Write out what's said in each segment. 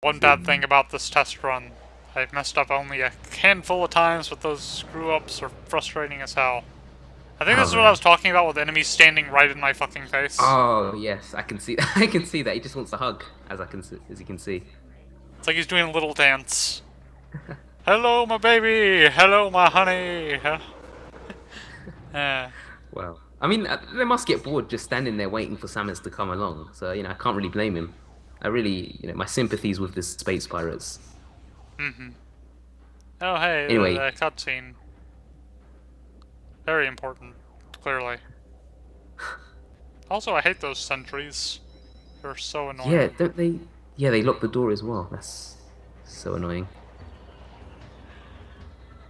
One bad thing about this test run, I've messed up only a handful of times, but those screw-ups are frustrating as hell. I think this Oh is what I man. was talking about with enemies standing right in my fucking face. Oh yes, I can see. I can see that he just wants a hug, as you can see. It's like he's doing a little dance. Hello, my baby! Hello, my honey! Uh, Well, I mean, they must get bored just standing there waiting for Samus to come along. So I can't really blame him. I really, my sympathies with the space pirates. oh, hey, Anyway, the cutscene. Very important, clearly. Also, I hate those sentries. They're so yeah, annoying. don't they? Yeah, they locked the door as well. That's so annoying.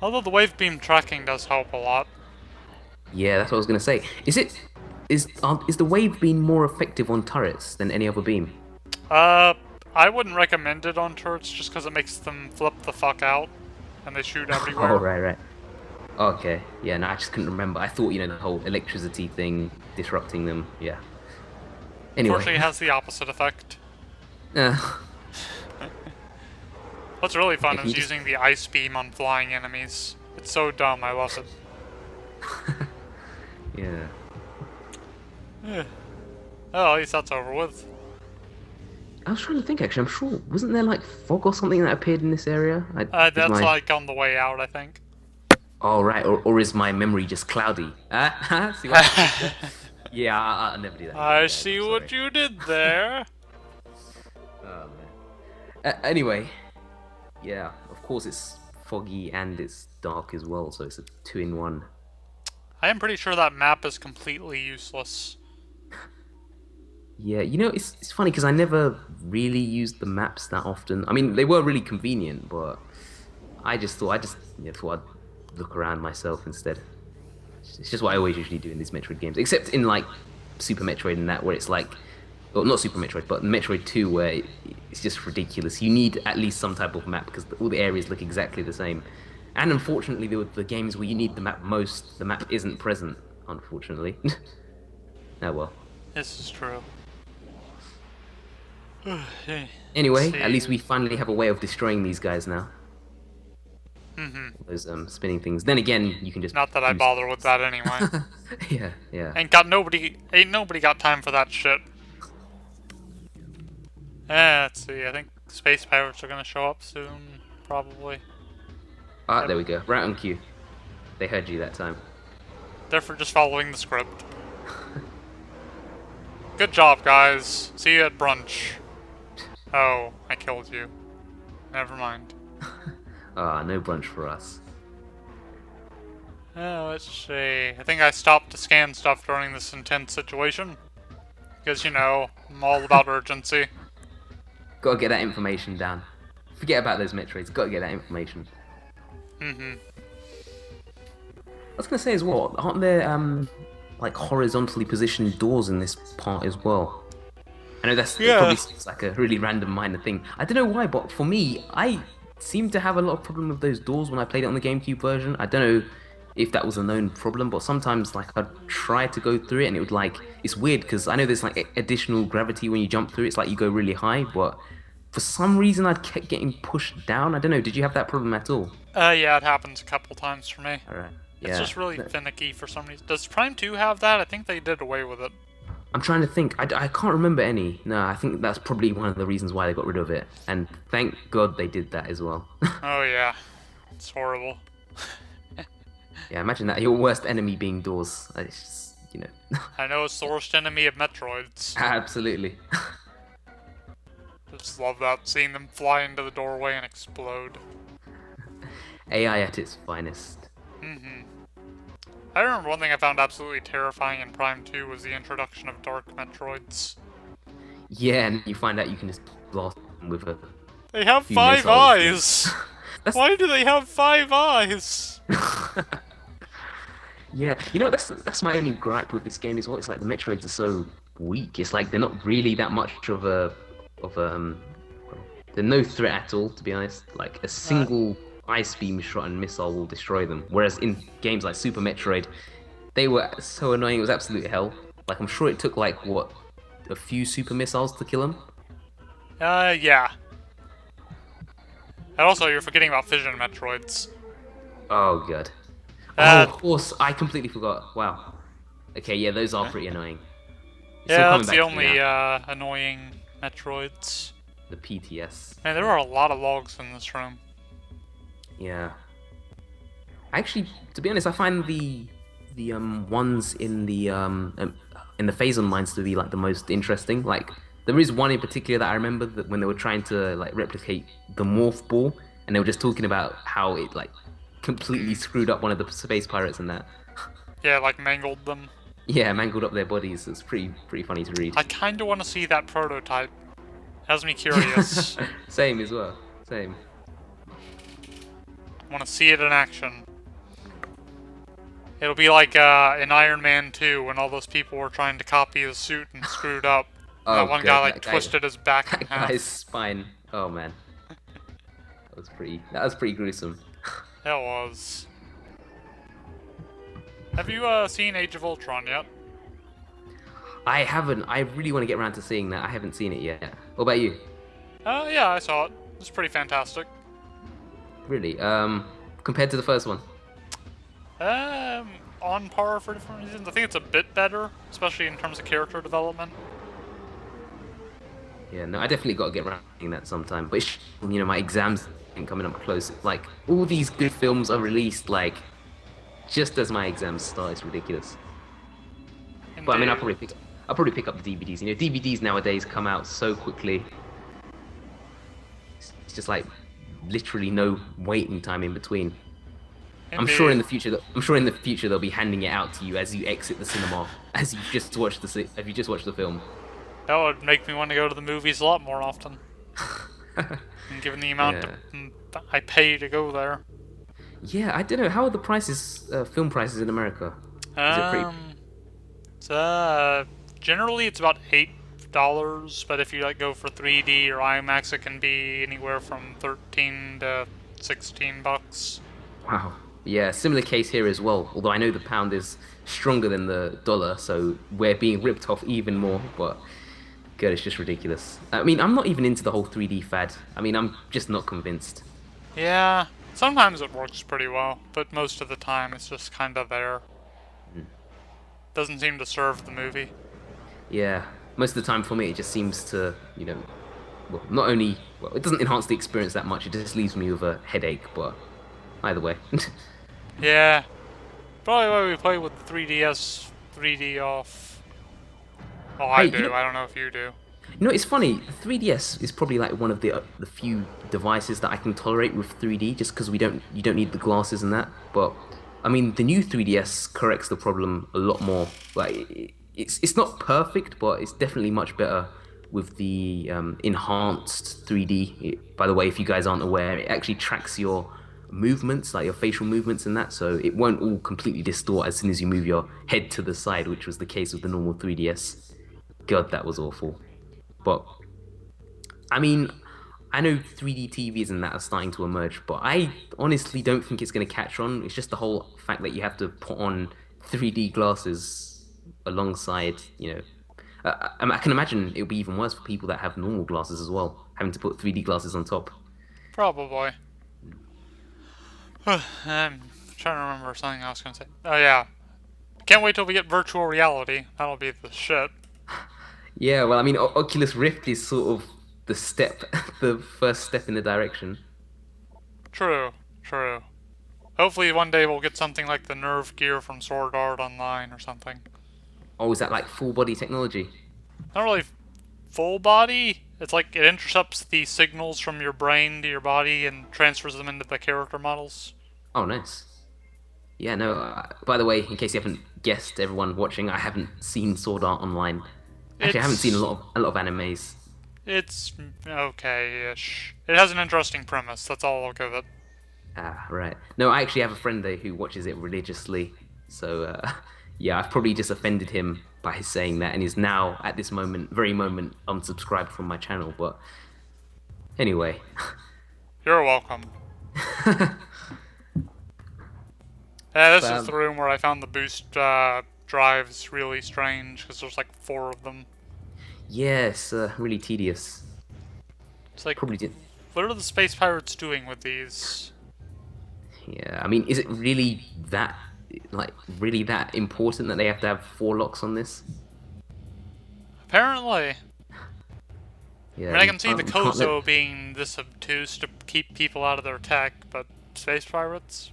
Although the wave beam tracking does help a lot. Yeah, that's what I was gonna say. Is the wave beam more effective on turrets than any other beam? Uh, I wouldn't recommend it on turrets just because it makes them flip the fuck out and they shoot Oh, everywhere. right, right. Okay. Yeah, no, I just couldn't remember. I thought, the whole electricity thing disrupting them. Yeah. Anyway. Unfortunately, it has the opposite effect. Uh, What's really yeah, fun can you is just using the ice beam on flying enemies. It's so dumb, I love it. Yeah. Oh, at least that's over with. I was trying to think actually, I'm sure wasn't there like fog or something that appeared in this area? Is That's my like on the way out, I think. Oh right, or is my memory just cloudy? See what I did there? Yeah, I'll never do that again, I guys. see I'm what sorry. you did there. Oh man. Anyway, yeah, of course it's foggy and it's dark as well, so it's a two-in-one. I am pretty sure that map is completely useless. Yeah, it's funny because I never really used the maps that often. I mean, they were really convenient, but I just thought I'd look around myself instead. It's just what I always usually do in these Metroid games, except in like Super Metroid and that, where it's like, well, not Super Metroid, but Metroid 2, where it's just ridiculous. You need at least some type of map because all the areas look exactly the same. And unfortunately, the games where you need the map most, the map isn't present, unfortunately. Oh well. This is true. Let's Anyway, at see. least we finally have a way of destroying these guys now. Those spinning things. Then again, you can just Not that I use. bother with that anyway. Yeah, yeah. Ain't nobody got time for that shit. Let's see, I think space pirates are gonna show up soon, probably. Ah, Yep. there we go. Right on cue. They heard you that time. They're for just following the script. Good job, guys. See you at brunch. Oh, I killed you. Never mind. Ah, no brunch for us. Let's see. I think I stopped to scan stuff during this intense situation. Because, I'm all about urgency. Gotta get that information down. Forget about those Metroids. Gotta get that information. I was gonna say as well, aren't there like horizontally positioned doors in this part as well? I know it probably Yeah. seems like a really random minor thing. I don't know why, but for me, I seem to have a lot of problem with those doors when I played it on the GameCube version. I don't know if that was a known problem, but sometimes like I'd try to go through it and it would like it's weird because I know there's like additional gravity when you jump through. It's like you go really high, but for some reason I kept getting pushed down. I don't know. Did you have that problem at all? Yeah, it happens a couple times for me. All right. It's Yeah. just really finicky for some reason. Does Prime 2 have that? I think they did away with it. I'm trying to think. I can't remember any. No, I think that's probably one of the reasons why they got rid of it. And thank God they did that as well. Oh, yeah. It's horrible. Yeah, imagine that. Your worst enemy being doors. It's just. I know it's the worst enemy of Metroids. Absolutely. Just love that, seeing them fly into the doorway and explode. AI at its finest. I remember one thing I found absolutely terrifying in Prime 2 was the introduction of Dark Metroids. Yeah, and you find out you can just blast them with a They have few 5 missiles. eyes! That's Why do they have 5 eyes? Yeah, that's my only gripe with this game as well. It's like the Metroids are so weak. It's like they're not really that much of a well, they're no threat at all, to be honest. Like a single ice beam shot and missile will destroy them. Whereas in games like Super Metroid, they were so annoying. It was absolute hell. Like I'm sure it took like what a few super missiles to kill them. Yeah. And also, you're forgetting about Fission Metroids. Oh god. Oh, Uh, of course, I completely forgot. Wow. Okay, yeah, those are pretty annoying. It's still yeah, coming that's the back to me only now. annoying Metroids. The PTS. Man, there are a lot of logs in this room. Yeah. Actually, to be honest, I find the ones in the phazon mines to be like the most interesting. Like there is one in particular that I remember that when they were trying to like replicate the morph ball, and they were just talking about how it like completely screwed up one of the space pirates and that. Yeah, like mangled them. Yeah, mangled up their bodies. It's pretty funny to read. I kinda wanna see that prototype. Has me curious. Same as well. Same. Wanna see it in action. It'll be like in Iron Man 2 when all those people were trying to copy the suit and screwed up. And that Oh one guy god, like twisted his back in that half. guy's spine. Oh man, that was pretty gruesome. It was. Have you seen Age of Ultron yet? I haven't. I really want to get around to seeing that. I haven't seen it yet. What about you? Yeah, I saw it. It's pretty fantastic. Really? Compared to the first one? On par for different reasons. I think it's a bit better, especially in terms of character development. Yeah, no, I definitely got to get around to seeing that sometime. But my exams ain't coming up close. Like all these good films are released like just as my exams start. It's ridiculous. But I mean, Indeed. I'll probably pick up the DVDs. DVDs nowadays come out so quickly. It's just like literally no waiting time in between. I'm sure in the future they'll be handing it out to you as you exit the cinema, as have you just watched the film. That would make me want to go to the movies a lot more often. And given the amount Yeah. I pay to go there. Yeah, I don't know. How are the prices, film prices in America? Is it pretty? It's, generally it's about $8, but if you like go for 3D or IMAX, it can be anywhere from 13 to 16 bucks. Wow. Yeah, similar case here as well. Although I know the pound is stronger than the dollar, so we're being ripped off even more. But God, it's just ridiculous. I mean, I'm not even into the whole 3D fad. I mean, I'm just not convinced. Yeah, sometimes it works pretty well, but most of the time it's just kind of there. Doesn't seem to serve the movie. Yeah, most of the time for me, it just seems to, well, not only, well, it doesn't enhance the experience that much. It just leaves me with a headache. But either way. Yeah, probably why we play with the 3DS 3D off. Oh, I Hey, do. I don't know if you do. It's funny. The 3DS is probably like one of the few devices that I can tolerate with 3D, just because you don't need the glasses and that. But I mean, the new 3DS corrects the problem a lot more. Like it's not perfect, but it's definitely much better with the enhanced 3D. By the way, if you guys aren't aware, it actually tracks your movements, like your facial movements and that, so it won't all completely distort as soon as you move your head to the side, which was the case with the normal 3DS. God, that was awful. But I mean, I know 3D TVs and that are starting to emerge, but I honestly don't think it's going to catch on. It's just the whole fact that you have to put on 3D glasses alongside, I can imagine it would be even worse for people that have normal glasses as well, having to put 3D glasses on top. Probably. I'm trying to remember something I was going to say. Oh, yeah. Can't wait till we get virtual reality. That'll be the shit. Yeah, well, I mean, Oculus Rift is sort of the first step in the direction. True, true. Hopefully one day we'll get something like the Nerve gear from Sword Art Online or something. Oh, is that like full body technology? Not really full body. It's like it intercepts the signals from your brain to your body and transfers them into the character models. Oh, nice. Yeah, no. By the way, in case you haven't guessed, everyone watching, I haven't seen Sword Art Online. Actually, I haven't seen a lot of animes. It's okay-ish. It has an interesting premise. That's all I'll give it. Ah, right. No, I actually have a friend there who watches it religiously. So, yeah, I've probably just offended him by saying that, and is now, at this very moment, unsubscribed from my channel. But anyway. You're welcome. This is the room where I found the boost drives really strange, because there's like 4 of them. Yes, really tedious. It's like Probably did. what are the space pirates doing with these? Yeah, I mean, is it really that really that important that they have to have 4 locks on this? Apparently. I Yeah, mean, I can see the we can't let. Kozo being this obtuse to keep people out of their tech, but space pirates?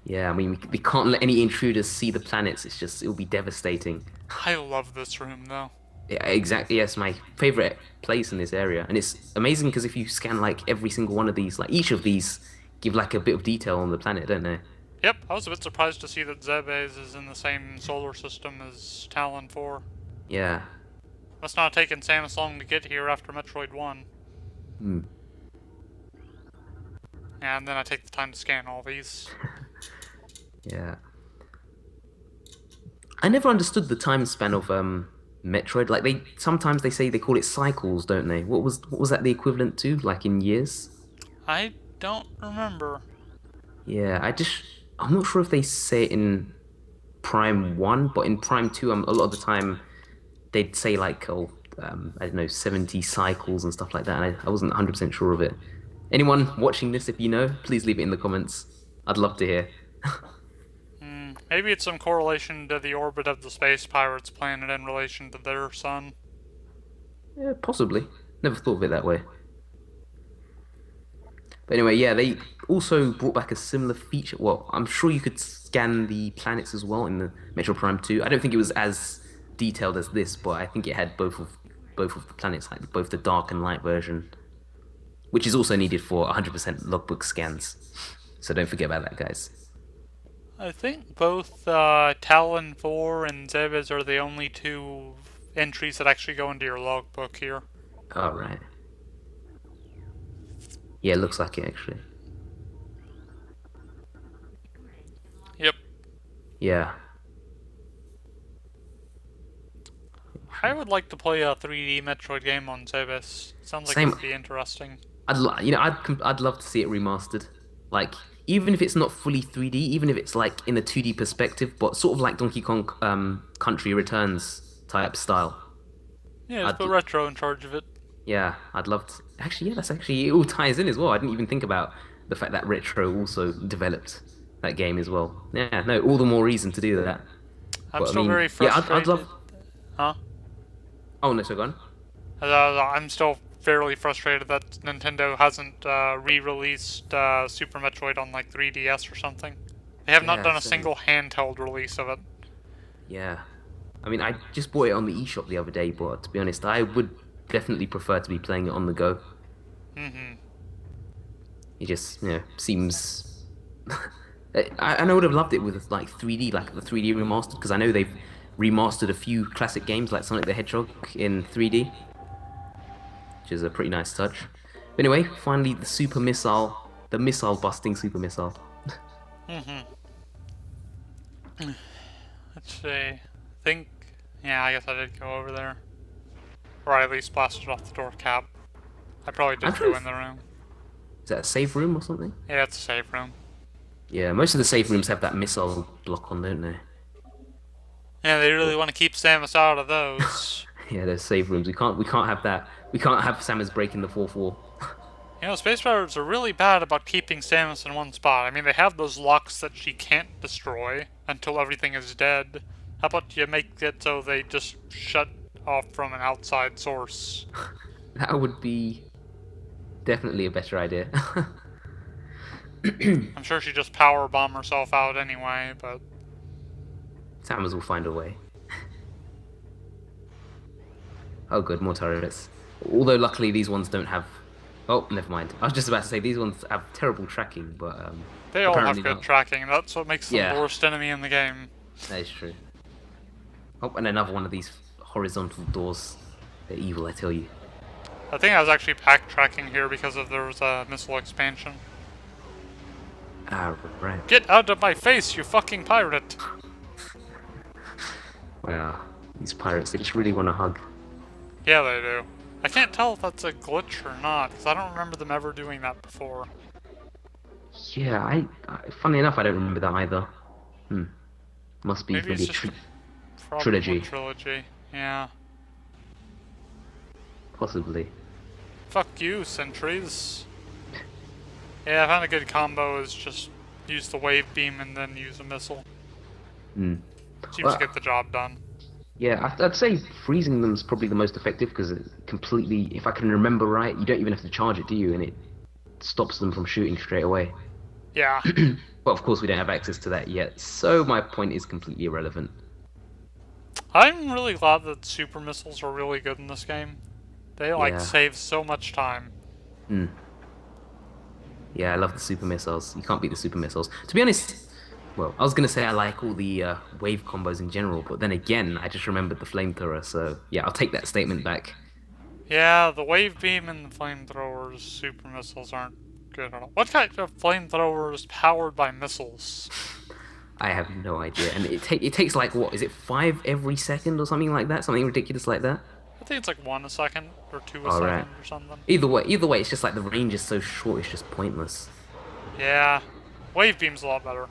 Yeah, I mean, we can't let any intruders see the planets. It'll be devastating. I love this room, though. Yeah, exactly. Yes, my favorite place in this area, and it's amazing because if you scan like every single one of these, like each of these give like a bit of detail on the planet, don't they? Yep, I was a bit surprised to see that Zebes is in the same solar system as Tallon IV. Yeah. Must not have taken Samus long to get here after Metroid 1. Hmm. And then I take the time to scan all these. Yeah. I never understood the time span of Metroid. Like they sometimes they say they call it cycles, don't they? What was that the equivalent to? Like in years? I don't remember. Yeah, I'm not sure if they say it in Prime 1, but in Prime 2, a lot of the time they'd say like, oh, I don't know, 70 cycles and stuff like that. And I wasn't 100% sure of it. Anyone watching this, if you know, please leave it in the comments. I'd love to hear. Maybe it's some correlation to the orbit of the space pirates planet in relation to their sun. Yeah, possibly. Never thought of it that way. But anyway, yeah, they also brought back a similar feature. Well, I'm sure you could scan the planets as well in the Metro Prime 2. I don't think it was as detailed as this, but I think it had both of the planets, like both the dark and light version, which is also needed for 100% logbook scans. So don't forget about that, guys. I think both Tallon 4 and Zebes are the only two entries that actually go into your logbook here. All right. Yeah, it looks like it actually. Yep. Yeah. I would like to play a 3D Metroid game on Zebes. Sounds like it Same. would be interesting. I'd love to see it remastered. Like even if it's not fully 3D, even if it's like in a 2D perspective, but sort of like Donkey Kong Country Returns type style. Yeah, let's I'd put Retro in charge of it. Yeah, I'd love to. Actually, yeah, that's actually it all ties in as well. I didn't even think about the fact that Retro also developed that game as well. Yeah, no, all the more reason to do that. I'm But I still mean, very yeah, I'd love. frustrated. Huh? Oh no, so go on. I'm still fairly frustrated that Nintendo hasn't re-released Super Metroid on like 3DS or something. They have not Yeah, done a same. single handheld release of it. Yeah, I mean, I just bought it on the eShop the other day, but to be honest, I would definitely prefer to be playing it on the go. Mm-hmm. It just, seems. I know I would have loved it with like 3D, like the 3D remastered, because I know they've remastered a few classic games like Sonic the Hedgehog in 3D, which is a pretty nice touch. But anyway, finally the missile busting super missile. Mm-hmm. Let's see. I think. Yeah, I guess I did go over there. Or I at least blasted off the door cap. I probably I'm did trying go to. in the room. Is that a safe room or something? Yeah, it's a safe room. Yeah, most of the safe rooms have that missile block on, don't they? Yeah, they really want to keep Samus out of those. Yeah, there's safe rooms. We can't have that. We can't have Samus breaking the fourth wall. You know, Space Pirates are really bad about keeping Samus in one spot. I mean, they have those locks that she can't destroy until everything is dead. How about you make it so they just shut off from an outside source? That would be definitely a better idea. I'm sure she just power bomb herself out anyway, but Samus will find a way. Oh, good, more turrets. Although luckily these ones don't have. Oh, never mind. I was just about to say these ones have terrible tracking, but they all have apparently good not. tracking. That's what makes them Yeah. the worst enemy in the game. That is true. Oh, and another one of these horizontal doors. They're evil, I tell you. I think I was actually backtracking here because of there was a missile expansion. Ah, right. Get out of my face, you fucking pirate! Wow. These pirates, they just really want a hug. Yeah, they do. I can't tell if that's a glitch or not, because I don't remember them ever doing that before. Yeah, funny enough, I don't remember that either. Must be Maybe maybe it's a just trilogy. trilogy. Yeah. Possibly. Fuck you, sentries. Yeah, I found a good combo is just use the wave beam and then use a missile. Hmm. Seems to Well, get the job done. yeah, I'd say freezing them's probably the most effective because it completely, if I can remember right, you don't even have to charge it, do you? And it stops them from shooting straight away. Yeah. But of course, we don't have access to that yet, so my point is completely irrelevant. I'm really glad that super missiles are really good in this game. They, like, Yeah. save so much time. Hmm. Yeah, I love the super missiles. You can't beat the super missiles. To be honest, well, I was gonna say I like all the wave combos in general, but then again, I just remembered the flamethrower, so yeah, I'll take that statement back. Yeah, the wave beam and the flamethrowers, super missiles aren't good at all. What kind of flamethrower is powered by missiles? I have no idea, and it takes like what is it 5 every second or something like that, something ridiculous like that. I think it's like 1 a second or 2 a second All right. or something. Either way, it's just like the range is so short, it's just pointless. Yeah, wave beam's a lot better.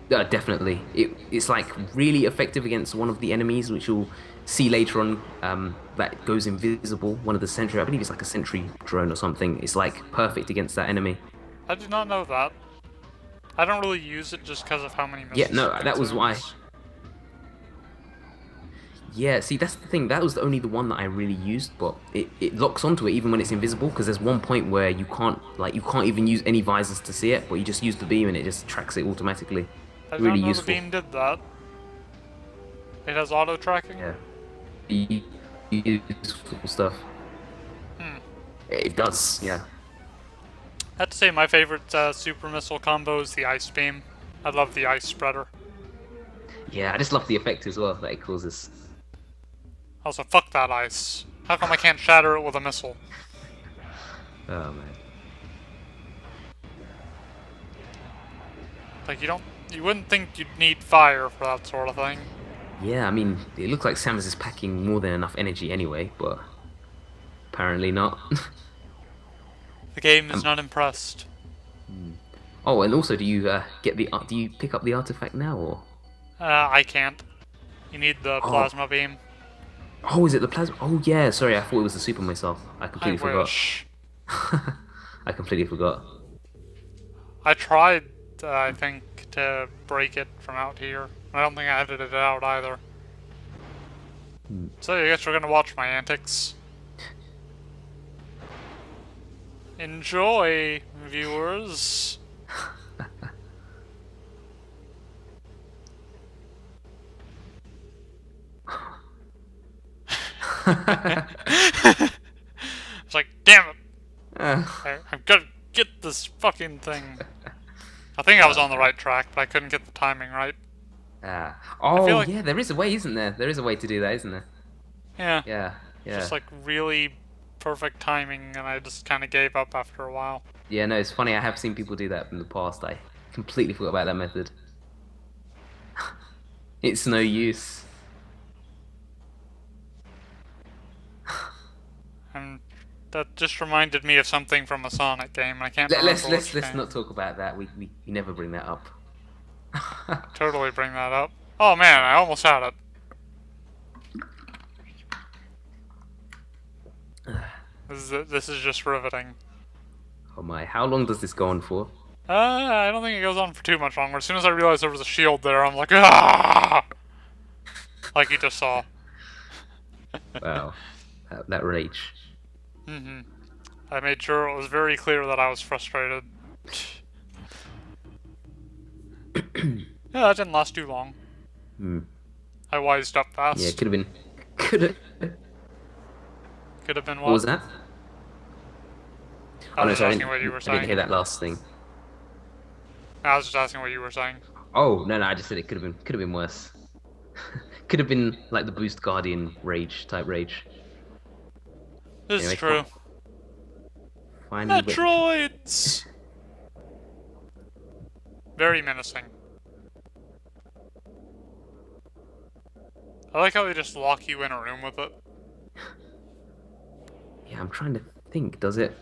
Definitely, it's like really effective against one of the enemies, which you'll see later on. That goes invisible. One of the sentry, I believe it's like a sentry drone or something. It's like perfect against that enemy. I did not know that. I don't really use it just because of how many Yeah, missiles no, it that was why. consumes. Yeah, see, that's the thing. That was only the one that I really used, but it locks onto it even when it's invisible. Because there's one point where you can't even use any visors to see it, but you just use the beam and it just tracks it automatically. I did Really not know the useful. beam did that. It has auto tracking? Yeah. Useful stuff. Hmm. It does, yeah. I have to say my favorite super missile combo is the ice beam. I love the ice spreader. Yeah, I just love the effect as well that it causes. Also, fuck that ice. How come I can't shatter it with a missile? Oh man. Like, you wouldn't think you'd need fire for that sort of thing. Yeah, I mean, it looks like Samus is packing more than enough energy anyway, but apparently not. The game is Um, not impressed. oh, and also, do you pick up the artifact now or? I can't. You need the Oh, plasma beam. oh, is it the plasma? Oh yeah, sorry, I thought it was the super missile. I I completely forgot. wish. I completely forgot. I tried, I think, to break it from out here. I don't think I edited it out either. So I guess we're gonna watch my antics. Enjoy, viewers. It's like, damn it! Uh, I'm gonna get this fucking thing. I think I was on the right track, but I couldn't get the timing right. I feel oh like, yeah, there is a way, isn't there? There is a way to do that, isn't there? yeah, Yeah, yeah. just like really perfect timing, and I just kind of gave up after a while. Yeah, no, it's funny. I have seen people do that in the past. I completely forgot about that method. It's no use. And that just reminded me of something from a Sonic game, and I can't remember which Let's game. not talk about that. We never bring that up. Totally bring that up. Oh man, I almost had it. This is just riveting. Oh my, how long does this go on for? I don't think it goes on for too much longer. As soon as I realized there was a shield there, I'm like, ah! Like you just saw. Wow, that rage. I made sure it was very clear that I was frustrated. Yeah, that didn't last too long. Hmm. I wised up Yeah, fast. could have been. Could have. Could have been What was what? that? I Oh was no, just sorry, asking what you were I didn't hear saying. that last thing. I was just asking what you were saying. Oh no, I just said it could have been worse. Could have been like the boost guardian rage type rage. This is Anyway, true. finally, Metroids! Very menacing. I like how they just lock you in a room with it. yeah, I'm trying to think. Does it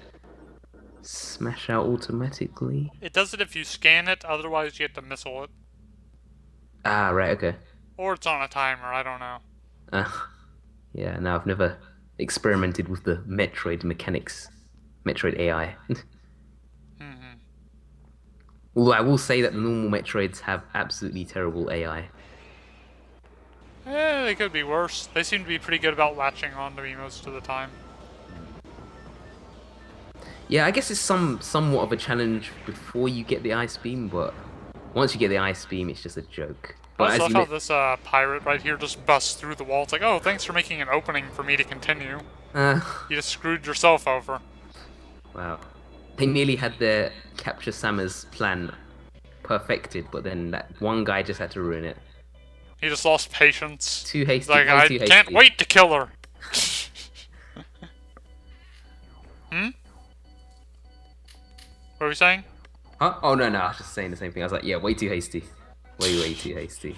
smash out automatically? It does it if you scan it, otherwise you have to missile it. Ah, right, okay. Or it's on a timer, I don't know. Uh, yeah, no, I've never experimented with the Metroid mechanics. Metroid AI. Hmm. Although I will say that the normal Metroids have absolutely terrible AI. They could be worse. They seem to be pretty good about latching onto me most of the time. Yeah, I guess it's somewhat of a challenge before you get the ice beam, but once you get the ice beam, it's just a joke. I But just as love you how met, this pirate right here just busts through the wall. It's like, oh, thanks for making an opening for me to continue. uh, You just screwed yourself over. wow, they nearly had their capture Samus plan perfected, but then that one guy just had to ruin it. He just lost patience. Too He's hasty, like, way I too can't hasty. wait to kill her. Hmm? What are we saying? Huh? Oh no, no, I was just saying the same thing. I was like, yeah, way too hasty. Way too hasty.